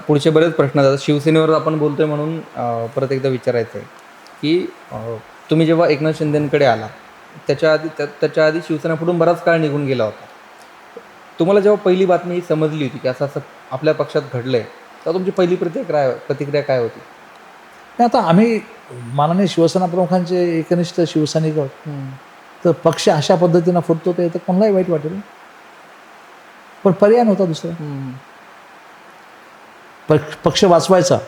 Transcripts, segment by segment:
पुढचे बरेच प्रश्न आहेत. शिवसेनेवर आपण बोलतोय म्हणून परत एकदा विचारायचं आहे की तुम्ही जेव्हा एकनाथ शिंदेंकडे आला त्याच्या आधी शिवसेना फुटून बराच काळ निघून गेला होता. तुम्हाला जेव्हा पहिली बातमी ही समजली होती की असं असं आपल्या पक्षात घडलंय, तेव्हा तुमची पहिली प्रतिक्रिया काय होती? नाही, आता आम्ही माननीय शिवसेना प्रमुखांचे एकनिष्ठ शिवसैनिक आहोत. तर पक्ष अशा पद्धतीनं फुटतो तर कोणालाही वाईट वाटेल, पण पर्याय नव्हता दुसरा. पक्ष वाचवायचा,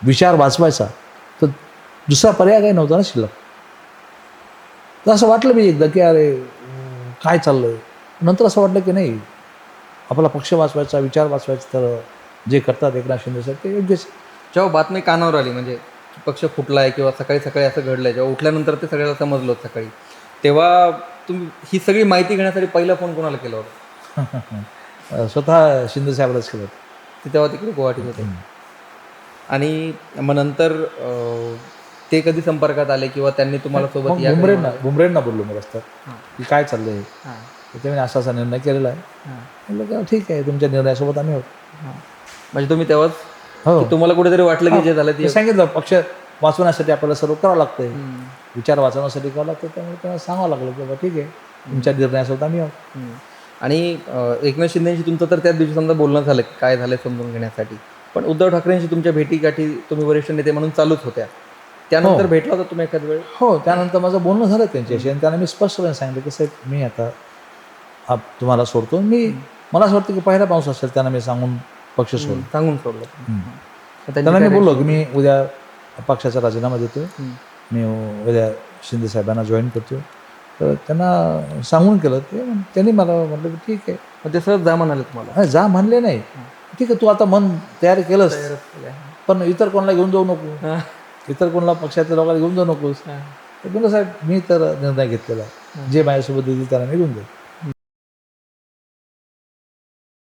विचार वाचवायचा, तर दुसरा पर्याय काही नव्हता ना शिल्लक. तर असं वाटलं मी एकदा की अरे काय चाललंय. नंतर असं वाटलं की नाही, आपला पक्ष वाचवायचा, विचार वाचवायचा, तर जे करतात एकनाथ शिंदे साहेब ते योग्यच. जेव्हा बातमी कानावर आली म्हणजे पक्ष फुटलाय किंवा सकाळी सकाळी असं घडलंय, जेव्हा उठल्यानंतर ते सगळ्याला समजलं होतं सकाळी, तेव्हा तुम्ही ही सगळी माहिती घेण्यासाठी पहिला फोन कोणाला केला होता? स्वतः शिंदे साहेबालाच केलं होतं. ते तेव्हा तिकडे गुवाहाटीत होते. आणि मग नंतर ते कधी संपर्कात आले किंवा त्यांनी तुम्हाला सोबत या बुमरेंना बोललो मी रस्त्यात की काय चाललंय, ते म्हणजे असा निर्णय केलेला आहे. म्हटलं ठीक आहे, तुमच्या निर्णयासोबत आम्ही आहोत. म्हणजे तुम्ही तेव्हाच हो, तुम्हाला कुठेतरी वाटलं की जे झालं ते सांगितलं पक्ष वाचवण्यासाठी आपल्याला सर्व करावं लागतंय, विचार वाचवण्यासाठी करावं लागतं. त्यामुळे त्यांना सांगावं लागलं की बाबा ठीक आहे, तुमच्या निर्णयासोबत आम्ही आहोत. आणि एकनाथ शिंदेशी तुमचं तर त्याच दिवशी समजा बोलणं झालं की काय झालं समजून घेण्यासाठी, पण उद्धव ठाकरेंशी तुमच्या भेटीगाठी तुम्ही वरिष्ठ नेते म्हणून चालूच होत्या. त्यानंतर भेटला होता तुम्ही एखाद वेळ? हो, त्यानंतर माझं बोलणं झालं त्यांच्याशी आणि त्यांना मी स्पष्टपणे सांगितलं की साहेब मी आता तुम्हाला सोडतो. मला असं वाटतं की पहिला पाऊस असेल त्यांना मी सांगून पक्ष सांगून सोडलं. त्यांना मी बोललो की मी उद्या पक्षाचा राजीनामा देतो, मी उद्या शिंदे साहेबांना जॉईन करतो. तर त्यांना सांगून केलं. त्यांनी मला म्हटलं की ठीक आहे. ते सहज जा म्हणाले तुम्हाला? जा म्हणले नाही, ठीक आहे तू आता मन तयार केलंस, पण इतर कोणाला घेऊन जाऊ नको, इतर कोणाला पक्षातल्या लोकांना घेऊन जाऊ नकोस. तर म्हणलं साहेब मी तर निर्णय घेतलेला आहे, जे माझ्यासोबत येतील त्यांना मी घेऊन जाईल.